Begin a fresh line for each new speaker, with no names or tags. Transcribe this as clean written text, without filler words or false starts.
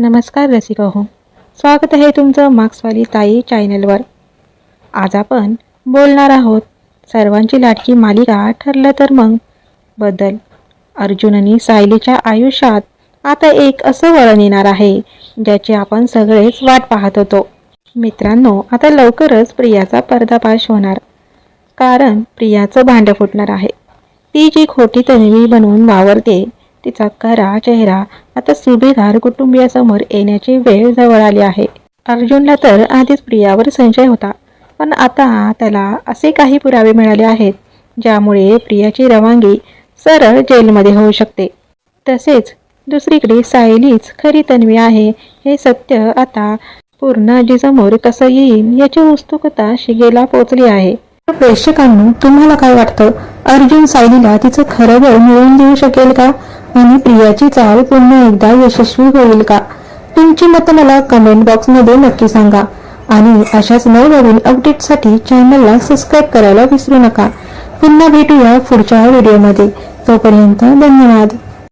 नमस्कार रसिका हो, स्वागत आहे तुमचं मार्क्सवाली ताई चॅनलवर। आज आपण बोलणार आहोत सर्वांची लाडकी मालिका ठरलं तर मग बद्दल। अर्जुन आणि सायलीच्या आयुष्यात आता एक असं वळण येणार आहे ज्याची आपण सगळेच वाट पाहत होतो। मित्रांनो, आता लवकरच प्रियाचा पर्दाफाश होणार, कारण प्रियाचं भांडं फुटणार आहे। ती जी खोटी तन्वी बनवून वावरते तिचा खरा चेहरा आता सुभेदार कुटुंबियासमोर येण्याची वेळ जवळ आली आहे। अर्जुनला तर आधीच प्रियावर संशय होता, पण आता त्याला असे काही पुरावे मिळाले आहेत ज्यामुळे प्रियाची रवानगी सरळ जेलमध्ये होऊ शकते। तसेच दुसरीकडे सायलीच खरी तन्वी आहे हे सत्य आता पूर्णाजीसमोर कसं येईल याची उत्सुकता शिगेला पोचली आहे। प्रेक्षकांनो, तुम्हाला काय वाटतं? अर्जुन सायलीला तिचं खरं बळ मिळवून देऊ शकेल का आणि प्रियाची चाल पुन्हा एकदा यशस्वी होईल का? तुमची मतं मला कमेंट बॉक्समध्ये नक्की सांगा आणि अशाच नवनवीन अपडेटसाठी चॅनलला सबस्क्राईब करायला विसरू नका। पुन्हा भेटूया पुढच्या व्हिडिओमध्ये, तोपर्यंत धन्यवाद।